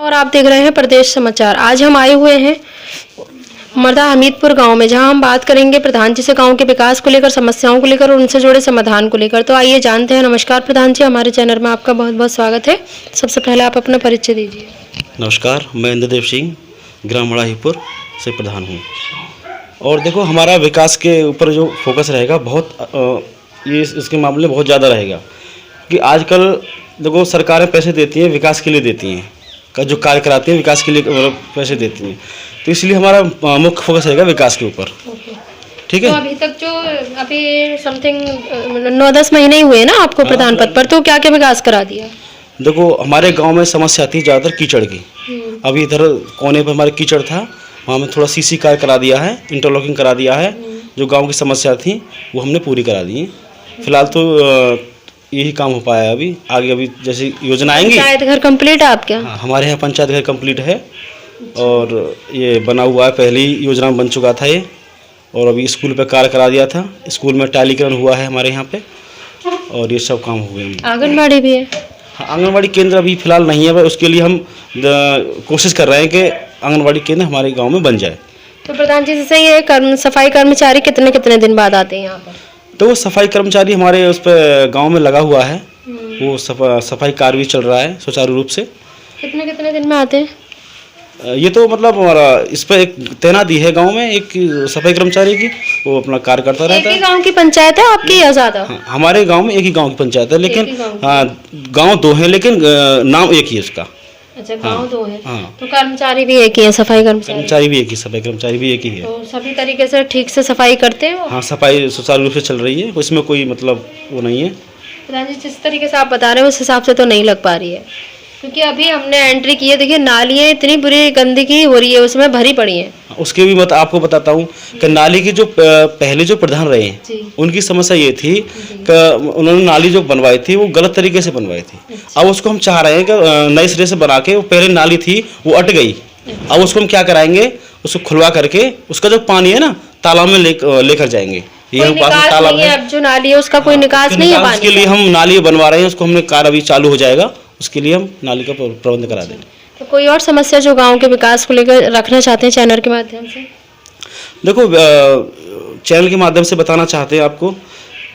और आप देख रहे हैं प्रदेश समाचार। आज हम आए हुए हैं मर्दा हमीदपुर गांव में, जहां हम बात करेंगे प्रधान जी से गांव के विकास को लेकर, समस्याओं को लेकर और उनसे जुड़े समाधान को लेकर। तो आइए जानते हैं। नमस्कार प्रधान जी, हमारे चैनल में आपका बहुत बहुत स्वागत है। सबसे पहले आप अपना परिचय दीजिए। नमस्कार, मैं इंद्रदेव सिंह ग्राम मड़ाहीपुर से प्रधान हूँ। और देखो, हमारा विकास के ऊपर जो फोकस रहेगा बहुत ये इसके मामले में बहुत ज़्यादा रहेगा कि आजकल देखो सरकारें पैसे देती हैं, विकास के लिए देती हैं, का जो कार्य कराती हैं विकास के लिए पैसे देती हैं। तो इसलिए हमारा मुख्य फोकस रहेगा विकास के ऊपर। ठीक है। तो अभी तक जो अभी समथिंग 9-10 महीने ही हुए ना आपको प्रधान पद पर, तो क्या क्या विकास करा दिया? देखो, हमारे गांव में समस्या थी ज़्यादातर कीचड़ की। अभी इधर कोने पर हमारे कीचड़ था, वहाँ में थोड़ा सीसी कार्य करा दिया है, इंटरलॉकिंग करा दिया है। जो गांव की समस्या थी वो हमने पूरी करा दी है। फिलहाल तो यही काम हो पाया है। अभी आगे अभी जैसे योजना आएंगी। पंचायत घर कंप्लीट है आपके यहाँ? हाँ, हमारे यहाँ पंचायत घर कंप्लीट है और ये बना हुआ है, पहली योजना में बन चुका था ये। और अभी स्कूल पे कार्य करा दिया था, स्कूल में टाइलीकरण हुआ है हमारे यहाँ पे, और ये सब काम हुए हैं। आंगनबाड़ी भी है? हाँ, आंगनबाड़ी केंद्र अभी फिलहाल नहीं है, उसके लिए हम कोशिश कर रहे हैं कि आंगनबाड़ी केंद्र हमारे गाँव में बन जाए। तो प्रधान जी, जैसे ये सफाई कर्मचारी कितने कितने दिन बाद आते हैं यहाँ पर? तो वो सफाई कर्मचारी हमारे उस पर गाँव में लगा हुआ है, वो सफाई कार्य भी चल रहा है सुचारू रूप से। कितने कितने दिन में आते हैं? ये तो मतलब हमारा इस पर एक तैनाती है गांव में, एक सफाई कर्मचारी की, वो अपना कार्य करता रहता है। एक ही गांव की पंचायत है आपकी या ज्यादा? हाँ, हमारे गांव में एक ही गांव की पंचायत है, लेकिन गांव दो है, लेकिन नाम एक ही है उसका। अच्छा, गांव दो है। हाँ। तो कर्मचारी भी एक ही है, सफाई कर्मचारी भी एक ही, सफाई कर्मचारी भी एक ही है। तो सभी तरीके से ठीक से सफाई करते हैं वो? हाँ, सफाई सुचारू रूप से चल रही है, उसमें कोई मतलब वो नहीं है। प्रधान जी, जिस तरीके से आप बता रहे हैं उस हिसाब से तो नहीं लग पा रही है, क्योंकि अभी हमने एंट्री की है। देखिए, नालियाँ इतनी बुरी गंदगी हो रही है, उसमें भरी पड़ी हैं। उसके भी आपको बताता हूँ कि नाली की जो पहले जो प्रधान रहे हैं, उनकी समस्या ये थी कि उन्होंने नाली जो बनवाई थी वो गलत तरीके से बनवाई थी। अब उसको हम चाह रहे हैं कि नए सिरे से बना के, वो पहले नाली थी वो अट गई, अब उसको हम क्या कराएंगे, उसको खुलवा करके उसका जो पानी है ना तालाब में लेकर जाएंगे। ये हम पास तालाब है, अब जो नाली है उसका कोई निकास नहीं है पानी। उसके लिए हम नाली बनवा रहे हैं, उसको हमने कार्य अभी चालू हो जाएगा, उसके लिए हम नाली का प्रबंध करा देंगे। तो कोई और समस्या जो गांव के विकास को लेकर रखना चाहते हैं चैनल के माध्यम से? देखो, चैनल के माध्यम से बताना चाहते हैं आपको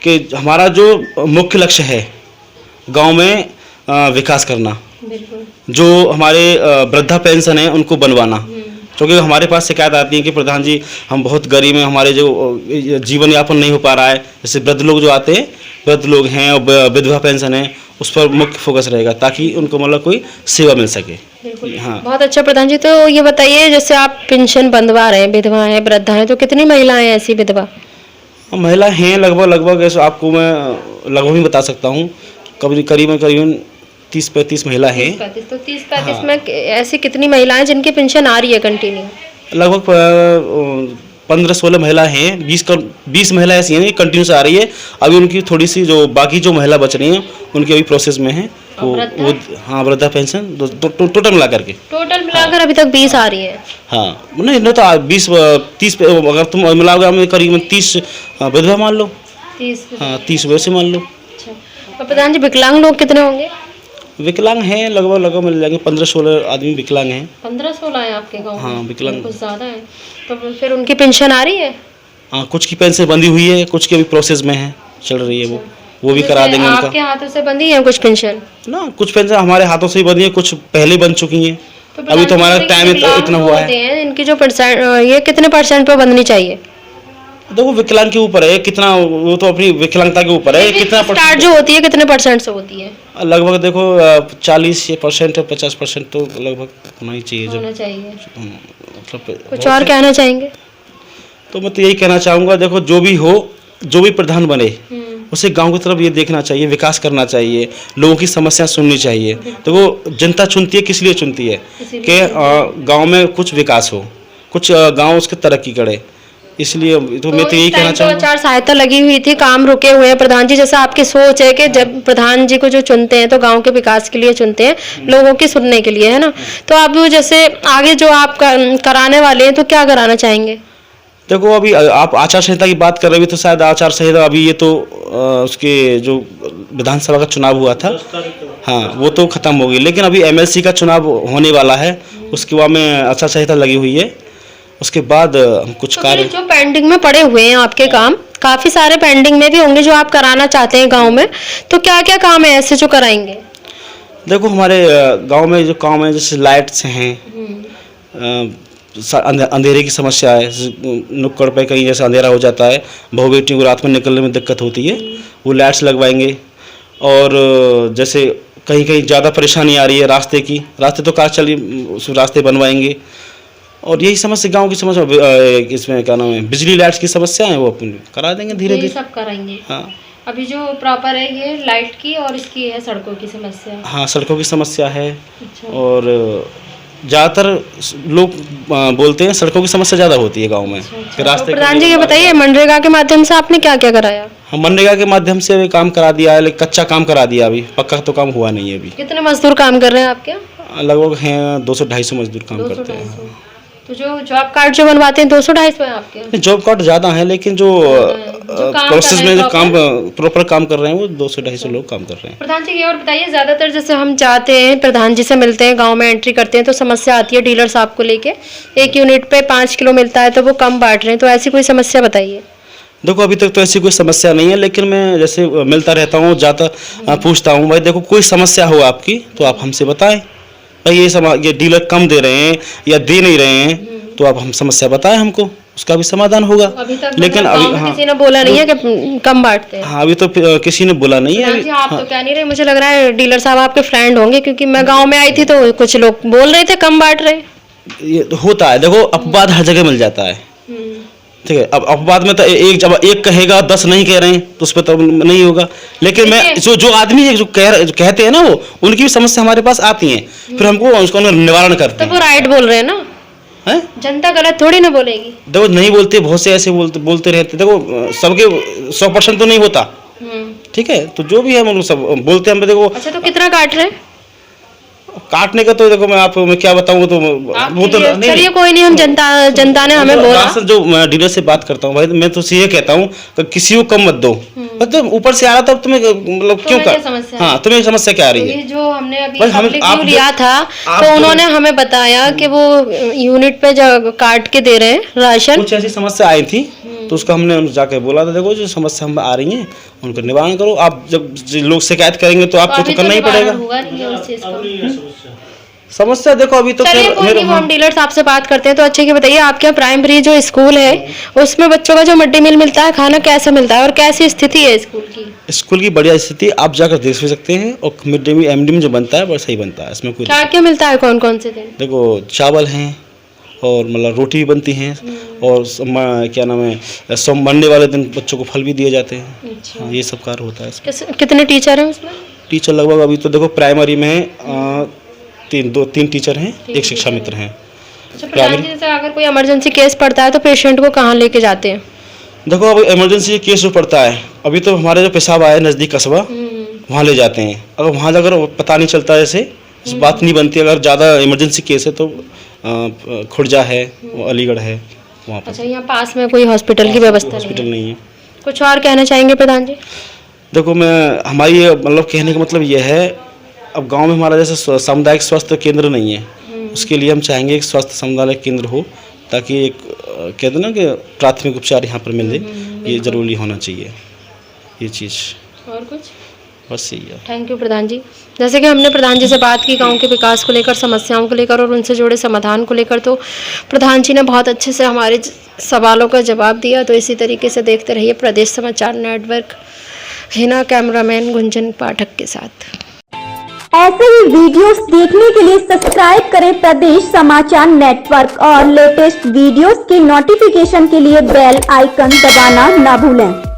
कि हमारा जो मुख्य लक्ष्य है गांव में विकास करना। जो हमारे वृद्धा पेंशन है उनको बनवाना, क्योंकि हमारे पास शिकायत आती है कि प्रधान जी हम बहुत गरीब हैं, हमारे जो जीवन यापन नहीं हो पा रहा है। जैसे वृद्ध लोग जो आते हैं, वृद्ध लोग हैं और विधवा पेंशन है, उस पर मुख्य फोकस रहेगा ताकि उनको मतलब कोई सेवा मिल सके। हाँ, बहुत अच्छा प्रधान जी। तो ये बताइए, जैसे आप पेंशन बंधवा रहे हैं, विधवा है, वृद्धा है, तो कितनी महिलाएं हैं ऐसी विधवा? महिला हैं लगभग ऐसे आपको मैं लगभग ही बता सकता हूँ, करीबन 30-35 महिला हैं। तो 30-35 में ऐसी कितनी महिलाएं जिनकी पेंशन आ रही है कंटिन्यू? लगभग 15-16 महिला हैं। 20 महिला ऐसी हैं कंटिन्यू से आ रही है। अभी उनकी थोड़ी सी जो बाकी जो महिला बच रही हैं उनकी अभी प्रोसेस में है वो हाँ, वृद्धा पेंशन टोटल मिलाकर अभी तक 20 आ रही है। हाँ, नहीं तो 20-30 अगर तुम मिलाओगे करीबन 30 विधवा मान लो। 30? हाँ, 30 वैसे मान लो। अच्छा, तो प्रधान जी विकलांग लोग कितने होंगे? विकलांग हैं लगभग मिल जाएंगे, 15-16 आदमी विकलांग हैं। 15-16 है आपके गाँव में? हाँ, विकलांग कुछ ज़्यादा है। तो फिर उनकी पेंशन आ रही है? हाँ, कुछ की पेंशन बंधी हुई है, कुछ की अभी प्रोसेस में है, चल रही है। वो भी करा देंगे। आपके हाथों से बंधी है कुछ पेंशन? ना, कुछ पेंशन हमारे हाथों से ही बंधी है, कुछ पहले बन चुकी हैं। अभी तो हमारा टाइम इतना हुआ है। इनकी जो % ये कितने % पे बंधनी चाहिए? देखो, विकलांग के ऊपर है कितना, वो तो अपनी विकलांगता के ऊपर है। कितना स्टार्ट जो होती है कितने % से होती है? लगभग देखो 40% 50% तो लगभग होना ही चाहिए। मतलब कुछ और कहना चाहेंगे? तो मैं तो यही कहना चाहूँगा, देखो जो भी प्रधान बने उसे गांव की तरफ ये देखना चाहिए, विकास करना चाहिए, लोगों की समस्या सुननी चाहिए। तो वो जनता चुनती है, किस लिए चुनती है कि गांव में कुछ विकास हो, कुछ गांव उसके तरक्की करे। इसलिए तो मैं तो यही कहना चाहूँगा। आचार संहिता लगी हुई थी, काम रुके हुए हैं प्रधान जी। जैसा आपकी सोच है कि जब प्रधान जी को जो चुनते हैं तो गांव के विकास के लिए चुनते हैं, लोगों की सुनने के लिए, है ना? तो आप जैसे आगे जो आप कराने वाले हैं तो क्या कराना चाहेंगे? देखो अभी आप आचार संहिता की बात कर रहे हो, तो शायद आचार संहिता अभी ये तो उसके जो विधानसभा का चुनाव हुआ था, हाँ वो तो खत्म हो गई, लेकिन अभी एमएलसी का चुनाव होने वाला है, उसके बाद में आचार संहिता लगी हुई है, उसके बाद हम कुछ तो कार्य जो पेंडिंग में पड़े हुए हैं आपके काम, काफी सारे पेंडिंग में भी होंगे जो आप कराना चाहते हैं गांव में, तो क्या क्या काम है ऐसे जो कराएंगे? देखो हमारे गांव में जो काम है, जैसे लाइट्स हैं, अंधेरे की समस्या है, नुक्कड़ पे कहीं जैसे अंधेरा हो जाता है, बहू बेटियों को रात में निकलने में दिक्कत होती है, वो लाइट्स लगवाएंगे। और जैसे कहीं कहीं ज़्यादा परेशानी आ रही है रास्ते की, रास्ते तो कार चली, उस रास्ते बनवाएंगे। और यही समस्या गांव की समस्या, इसमें क्या नाम है, बिजली लाइट्स की समस्या है, वो अपन करा देंगे धीरे धीरे, सब कराएंगे। हाँ अभी जो प्रॉपर है ये लाइट की और इसकी है सड़कों की समस्या। हाँ सड़कों की समस्या है। अच्छा। और ज़्यादातर लोग बोलते हैं सड़कों की समस्या ज़्यादा होती है गांव में, कि रास्ते। तो प्रधान जी ये बताइए, मनरेगा के माध्यम से आपने क्या क्या कराया? हम मनरेगा के माध्यम से भी काम करा दिया है, लेकिन कच्चा काम करा दिया, अभी पक्का तो काम हुआ नहीं है अभी। कितने मजदूर काम कर रहे हैं आपके? लगभग हैं 200-250 मजदूर काम करते हैं। तो जो जॉब कार्ड जो बनवाते हैं 200-250 है आपके? जॉब कार्ड ज़्यादा है, लेकिन जो प्रोसेस में जो काम प्रॉपर काम कर रहे हैं वो 200-250 लोग काम कर रहे हैं। प्रधान जी ये और बताइए, ज्यादातर जैसे हम जाते हैं प्रधान जी से मिलते हैं, गांव में एंट्री करते हैं, तो समस्या आती है डीलर साहब को लेके, 1 यूनिट पे 5 किलो मिलता है तो वो कम बांट रहे हैं, तो ऐसी कोई समस्या बताइए। देखो अभी तक तो ऐसी कोई समस्या नहीं है, लेकिन मैं जैसे मिलता रहता हूँ, जाता पूछता हूँ, भाई देखो कोई समस्या हो आपकी तो आप हमसे बताएं, भाई ये डीलर कम दे रहे हैं या दे नहीं रहे हैं, तो आप हम समस्या बताएं हमको, उसका भी समाधान होगा। अभी तक लेकिन अभी हाँ, किसी ने बोला नहीं है कि कम बांटते हैं। हाँ अभी तो किसी ने बोला नहीं है। जी आप तो कह नहीं रहे, मुझे लग रहा है डीलर साहब आपके फ्रेंड होंगे, क्योंकि मैं गांव में आई थी तो कुछ लोग बोल रहे थे कम बांट रहे। ये होता है, देखो अपवाद हर जगह मिल जाता है, ठीक है। अब अपवाद में तो जब एक कहेगा 10 नहीं कह रहे हैं तो उस पर तो नहीं होगा, लेकिन मैं जो आदमी है जो कहते हैं ना, वो उनकी भी समस्या हमारे पास आती है, फिर हमको उसका निवारण करते हैं। तो वो राइट बोल रहे हैं ना, है? जनता गलत थोड़ी ना बोलेगी। देखो नहीं बोलते, बहुत से ऐसे बोलते रहते, देखो सबके 100% तो नहीं होता, ठीक है, तो जो भी है हम सब बोलते हैं। देखो अच्छा तो कितना काट रहे हैं? काटने का तो देखो मैं क्या बताऊँ, तो वो तो चलिए कोई नहीं, हम जनता ने हमें बोला। जो मैं डीलर से बात करता हूँ, भाई मैं तो ये कहता हूँ कि किसी को कम मत दो, मतलब ऊपर से आ रहा था, तुम्हें मतलब क्यों कर, हाँ तुम्हें समस्या क्या आ रही है? जो हमने अभी पब्लिक व्यू लिया था तो उन्होंने हमें बताया कि वो यूनिट पे जो काट के दे रहे हैं राशन, कुछ ऐसी समस्या आई थी, तो उसका हमने जाके बोला था, देखो जो समस्या हम आ रही है उनका निवारण करो। आप जब लोग शिकायत करेंगे तो आपको तो करना ही पड़ेगा। समस्या देखो अभी तो हम डीलर साहब से बात करते हैं। तो अच्छे की बताइए, आपके यहाँ प्राइमरी जो स्कूल है उसमें बच्चों का जो मिड डे मील मिलता है, खाना कैसा मिलता है और कैसी स्थिति है स्कूल की? स्कूल की बढ़िया स्थिति, आप जाकर देख भी सकते हैं। और मिड डे मील एमडी जो बनता है बड़ा सही बनता है, इसमें कोई क्या क्या मिलता है, कौन कौन से दिन? देखो चावल हैं और मतलब रोटी भी बनती हैं, और क्या नाम है, मंडे वाले दिन बच्चों को फल भी दिए जाते हैं। अच्छा। हाँ, ये सब कार्य होता है। कितने टीचर हैं उसमें? टीचर लगभग अभी तो देखो प्राइमरी में 3 टीचर हैं, 1 शिक्षा मित्र हैं। अच्छा प्रधान जी, जैसे अगर कोई इमरजेंसी केस पड़ता है तो पेशेंट को कहाँ लेके जाते हैं? देखो अब इमरजेंसी केस जो पड़ता है, अभी तो हमारे जो पेशाब आया नज़दीक कस्बा, वहाँ ले जाते हैं। अगर वहाँ जाकर पता नहीं चलता, जैसे इस बात नहीं बनती, अगर ज़्यादा इमरजेंसी केस है तो खुर्जा है, अलीगढ़ है, वहाँ पर। अच्छा, यहाँ पास में कोई हॉस्पिटल की व्यवस्था नहीं है। कुछ और कहना चाहेंगे प्रधान जी? देखो हमारी मतलब कहने का मतलब ये है, अब गांव में हमारा जैसे सामुदायिक स्वास्थ्य केंद्र नहीं है, उसके लिए हम चाहेंगे एक स्वास्थ्य सामुदायिक केंद्र हो, ताकि एक कहते हैं ना कि प्राथमिक उपचार यहाँ पर मिले, ये जरूरी होना चाहिए ये चीज़। और कुछ? बस यही है। थैंक यू प्रधान जी। जैसे कि हमने प्रधान जी से बात की गांव के विकास को लेकर, समस्याओं को लेकर और उनसे जुड़े समाधान को लेकर, तो प्रधान जी ने बहुत अच्छे से हमारे सवालों का जवाब दिया। तो इसी तरीके से देखते रहिए प्रदेश समाचार नेटवर्क, हिना कैमरामैन गुंजन पाठक के साथ। ऐसे ही वीडियोस देखने के लिए सब्सक्राइब करें प्रदेश समाचार नेटवर्क और लेटेस्ट वीडियोस के नोटिफिकेशन के लिए बेल आइकन दबाना ना भूलें।